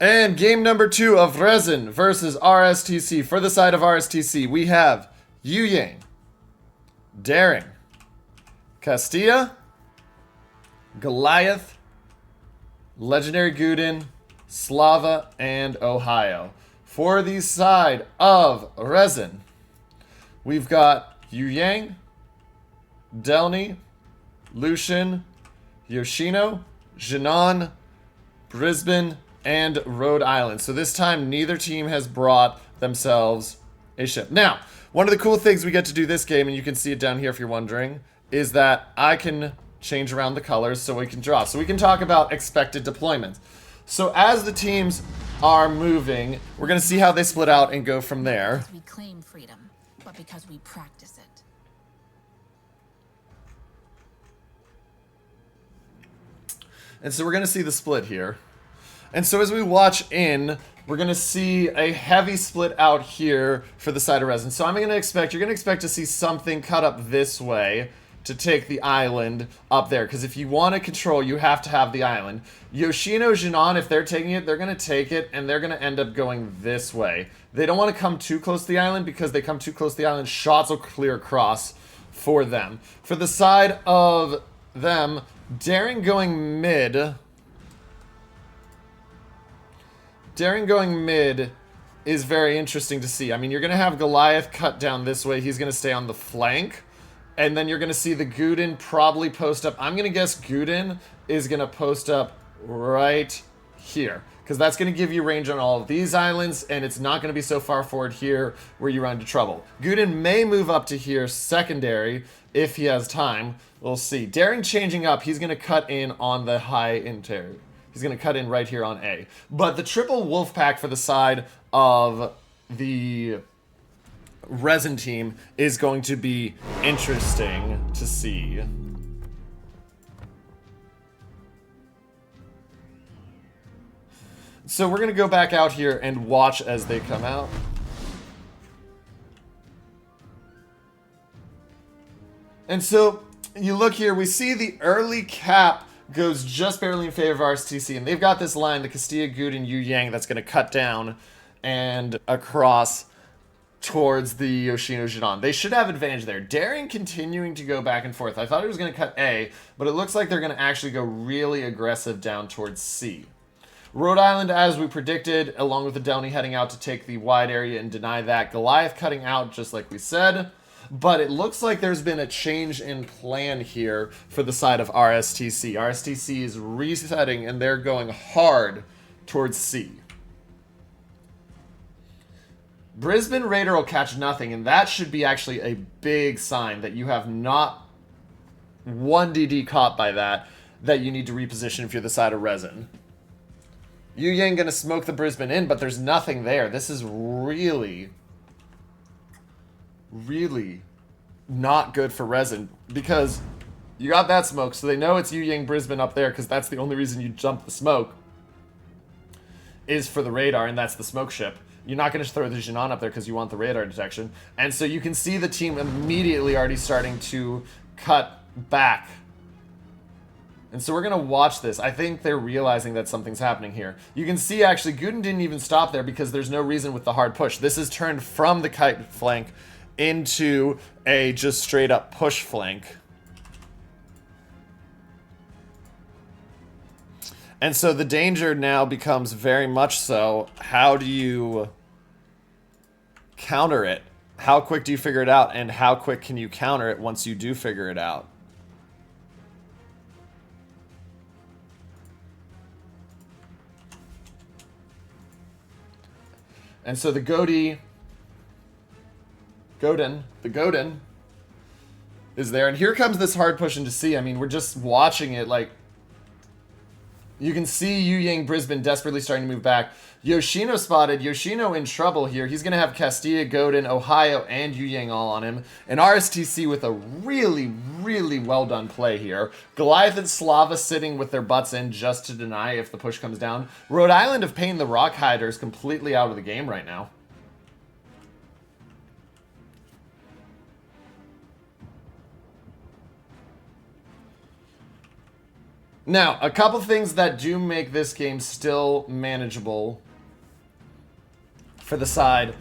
And game number 2 of RESIN versus RSTC. For the side of RSTC, we have Yu Yang, Daring, Castilla, Goliath, Legendary Gudin, Slava, and Ohio. For the side of RESIN, we've got Yu Yang, Delny, Lucian, Yoshino, Jinan, Brisbane, and Rhode Island. So this time, neither team has brought themselves a ship. Now, one of the cool things we get to do this game, and you can see it down here if you're wondering, is that I can change around the colors so we can draw. So we can talk about expected deployments. So as the teams are moving, we're going to see how they split out and go from there. Because we claim freedom, but because we practice it. And so we're going to see the split here. And so as we watch in, we're going to see a heavy split out here for the side of RESIN. So you're going to expect to see something cut up this way to take the island up there. Because if you want to control, you have to have the island. Yoshino, Jinan, if they're taking it, they're going to take it, and they're going to end up going this way. They don't want to come too close to the island, because they come too close to the island, shots will clear across for them. For the side of them, Daring going mid... Daring going mid is very interesting to see. I mean, you're going to have Goliath cut down this way. He's going to stay on the flank. And then you're going to see the Gudin probably post up. I'm going to guess Gudin is going to post up right here, because that's going to give you range on all of these islands, and it's not going to be so far forward here where you run into trouble. Gudin may move up to here secondary if he has time. We'll see. Daring changing up. He's going to cut in on the high interior. He's going to cut in right here on A. But the triple wolf pack for the side of the RESIN team is going to be interesting to see. So we're going to go back out here and watch as they come out. And so you look here, we see the early cap goes just barely in favor of RSTC, and they've got this line, the Castilla, Gudin, Yu Yang, that's going to cut down and across towards the Yoshino Jinan. They should have advantage there. Daring continuing to go back and forth. I thought it was going to cut A, but it looks like they're going to actually go really aggressive down towards C. Rhode Island, as we predicted, along with the Delny heading out to take the wide area and deny that. Goliath cutting out, just like we said. But it looks like there's been a change in plan here for the side of RSTC. RSTC is resetting, and they're going hard towards C. Brisbane Raider will catch nothing, and that should be actually a big sign that you have not one DD caught by that you need to reposition if you're the side of RESIN. Yu Yang going to smoke the Brisbane in, but there's nothing there. This is really not good for RESIN, because you got that smoke, so they know it's Yu Yang Brisbane up there, because that's the only reason you jump the smoke is for the radar, and that's the smoke ship. You're not going to throw the Jinan up there because you want the radar detection. And so you can see the team immediately already starting to cut back. And so we're going to watch this. I think they're realizing that something's happening here. You can see, actually, Gudin didn't even stop there because there's no reason with the hard push. This is turned from the kite flank into a just straight up push flank. And so the danger now becomes very much so, how do you counter it? How quick do you figure it out? And how quick can you counter it once you do figure it out? And so the Godin is there. And here comes this hard push into C. I mean, we're just watching it like... You can see Yu Yang Brisbane desperately starting to move back. Yoshino spotted. Yoshino in trouble here. He's going to have Castilla, Godin, Ohio, and Yu Yang all on him. And RSTC with a really, really well done play here. Goliath and Slava sitting with their butts in just to deny if the push comes down. Rhode Island of Pain, the Rock Hiders, completely out of the game right now. Now, a couple things that do make this game still manageable for the side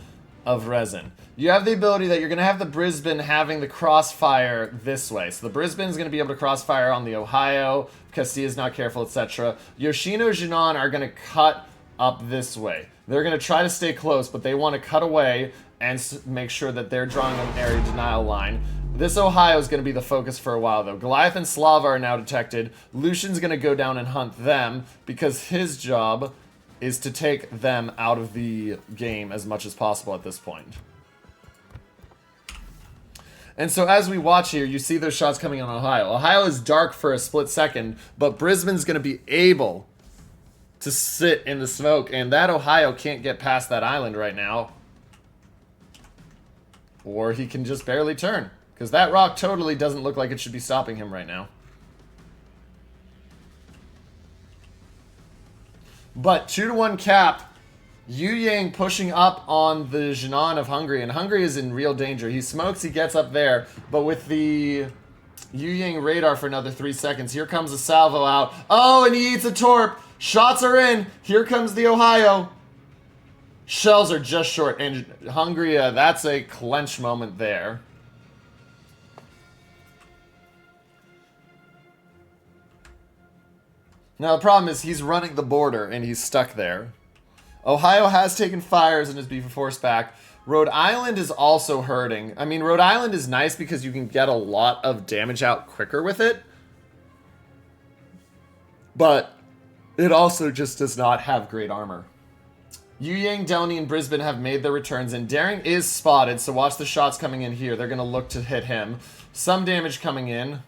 of Resin. You have the ability that you're going to have the Brisbane having the crossfire this way. So the Brisbane is going to be able to crossfire on the Ohio, Castilla's not careful, etc. Yoshino, Jinan are going to cut up this way. They're going to try to stay close, but they want to cut away and make sure that they're drawing an area denial line. This Ohio is going to be the focus for a while, though. Goliath and Slava are now detected. Lucian's going to go down and hunt them because his job is to take them out of the game as much as possible at this point. And so as we watch here, you see those shots coming on Ohio. Ohio is dark for a split second, but Brisbane's going to be able to sit in the smoke, and that Ohio can't get past that island right now. Or he can just barely turn, because that rock totally doesn't look like it should be stopping him right now. But 2-1 cap. Yu Yang pushing up on the Jinan of Hungary, and Hungary is in real danger. He smokes, he gets up there, but with the Yu Yang radar for another 3 seconds, here comes a salvo out. Oh, and he eats a torp. Shots are in. Here comes the Ohio. Shells are just short, and Hungary, that's a clench moment there. Now the problem is he's running the border, and he's stuck there. Ohio has taken fires and is being forced back. Rhode Island is also hurting. I mean, Rhode Island is nice because you can get a lot of damage out quicker with it. But it also just does not have great armor. Yu Yang, Downey, and Brisbane have made their returns, and Daring is spotted, so watch the shots coming in here. They're going to look to hit him. Some damage coming in.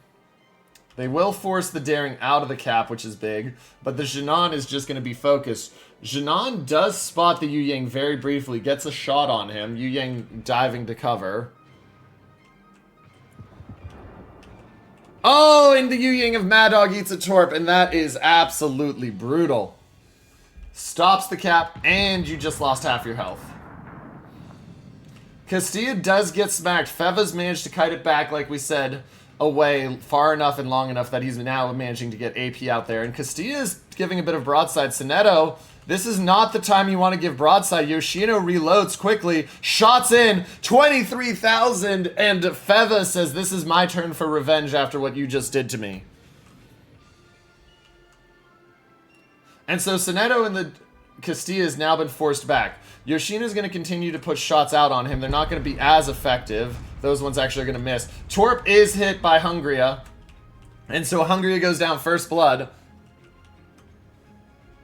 They will force the Daring out of the cap, which is big, but the Jinan is just going to be focused. Jinan does spot the Yu Yang very briefly, gets a shot on him. Yu Yang diving to cover. Oh, and the Yu Yang of Mad Dog eats a torp, and that is absolutely brutal. Stops the cap, and you just lost half your health. Castilla does get smacked. Feva's managed to kite it back, like we said, away far enough and long enough that he's now managing to get AP out there. And Castilla is giving a bit of broadside. Soneto, this is not the time you want to give broadside. Yoshino reloads quickly. Shots in. 23,000. And Feva says, this is my turn for revenge after what you just did to me. And so Soneto and the Castilla has now been forced back. Yoshino's going to continue to put shots out on him. They're not going to be as effective. Those ones actually are going to miss. Torp is hit by Hungria. And so Hungria goes down first blood.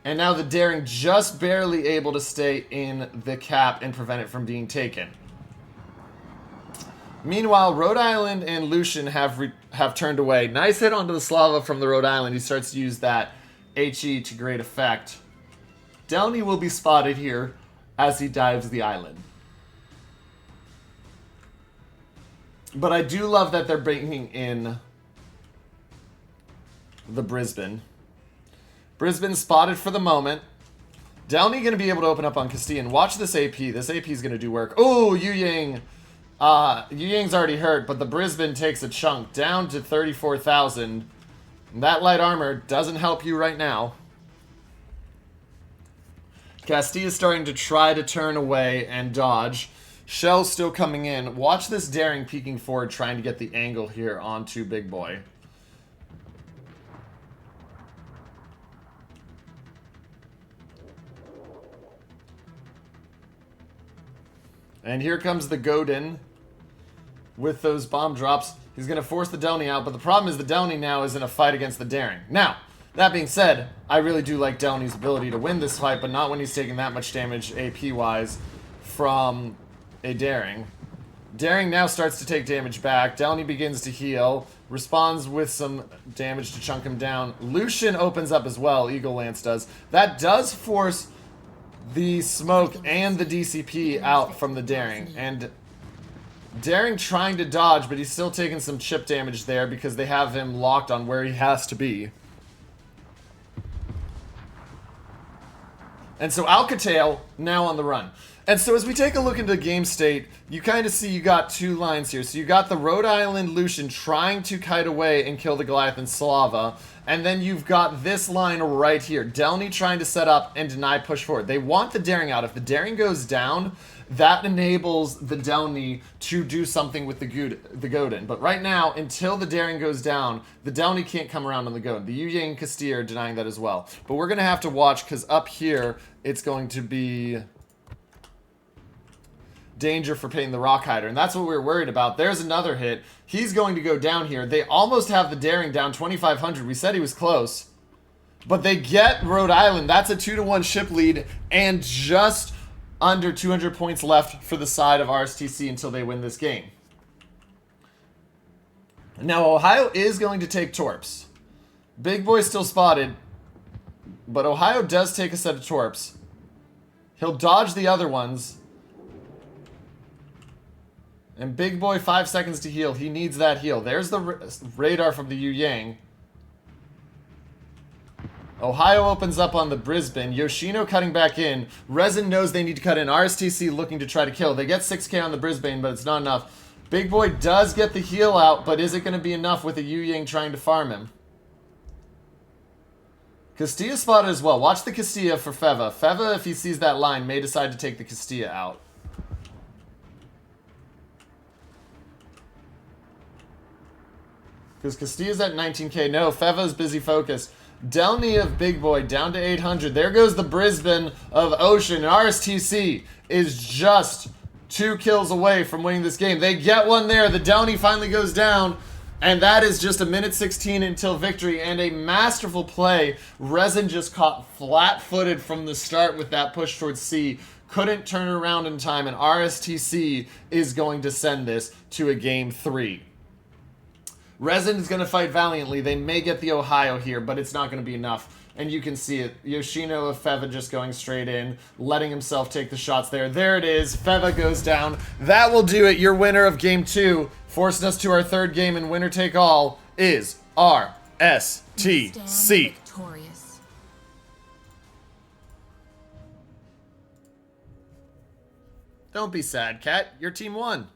And now the Daring just barely able to stay in the cap and prevent it from being taken. Meanwhile, Rhode Island and Lucian have turned away. Nice hit onto the Slava from the Rhode Island. He starts to use that HE to great effect. Downey will be spotted here as he dives the island. But I do love that they're bringing in the Brisbane. Brisbane spotted for the moment. Downey going to be able to open up on Castilla. And watch this AP. This AP is going to do work. Oh, Yu Yang. Yu Yang's already hurt, but the Brisbane takes a chunk. Down to 34,000. That light armor doesn't help you right now. Castilla's starting to try to turn away and dodge. Shell's still coming in. Watch this Daring peeking forward, trying to get the angle here onto Big Boy. And here comes the Godin with those bomb drops. He's going to force the Downey out, but the problem is the Downey now is in a fight against the Daring. Now, that being said, I really do like Downey's ability to win this fight, but not when he's taking that much damage AP-wise from a Daring. Daring now starts to take damage back. Downey begins to heal, responds with some damage to chunk him down. Lucian opens up as well, Eagle Lance does. That does force the smoke and the DCP out from the Daring, and Daring trying to dodge, but he's still taking some chip damage there because they have him locked on where he has to be. And so Alcatel now on the run. And so as we take a look into the game state, you kind of see you got two lines here. So you got the Rhode Island Lucian trying to kite away and kill the Goliath and Slava. And then you've got this line right here. Delny trying to set up and deny push forward. They want the daring out. If the daring goes down, that enables the Delny to do something with the Godin. But right now, until the daring goes down, the Delny can't come around on the Godin. The Yu Yang and Castilla are denying that as well. But we're going to have to watch, because up here, it's going to be danger for Payne the Rockhider, and that's what we were worried about. There's another hit. He's going to go down here. They almost have the daring down 2,500. We said he was close. But they get Rhode Island. That's a 2-1 ship lead, and just under 200 points left for the side of RSTC until they win this game. Now, Ohio is going to take torps. Big Boy still spotted, but Ohio does take a set of torps. He'll dodge the other ones. And Big Boy, 5 seconds to heal. He needs that heal. There's the radar from the Yu Yang. Ohio opens up on the Brisbane. Yoshino cutting back in. Resin knows they need to cut in. RSTC looking to try to kill. They get 6k on the Brisbane, but it's not enough. Big Boy does get the heal out, but is it going to be enough with the Yu Yang trying to farm him? Castilla spotted as well. Watch the Castilla for Feva. Feva, if he sees that line, may decide to take the Castilla out. Because Castilla's at 19k. No, Feva's busy focused. Delny of Big Boy down to 800. There goes the Brisbane of Ocean. RSTC is just 2 kills away from winning this game. They get one there. The Delny finally goes down. And that is just a minute 16 until victory. And a masterful play. Resin just caught flat-footed from the start with that push towards C. Couldn't turn around in time. And RSTC is going to send this to a game 3. Resin is going to fight valiantly. They may get the Ohio here, but it's not going to be enough. And you can see it. Yoshino of Feva just going straight in, letting himself take the shots there. There it is. Feva goes down. That will do it. Your winner of Game 2, forcing us to our 3rd game in winner take all, is RSTC. Don't be sad, Cat. Your team won.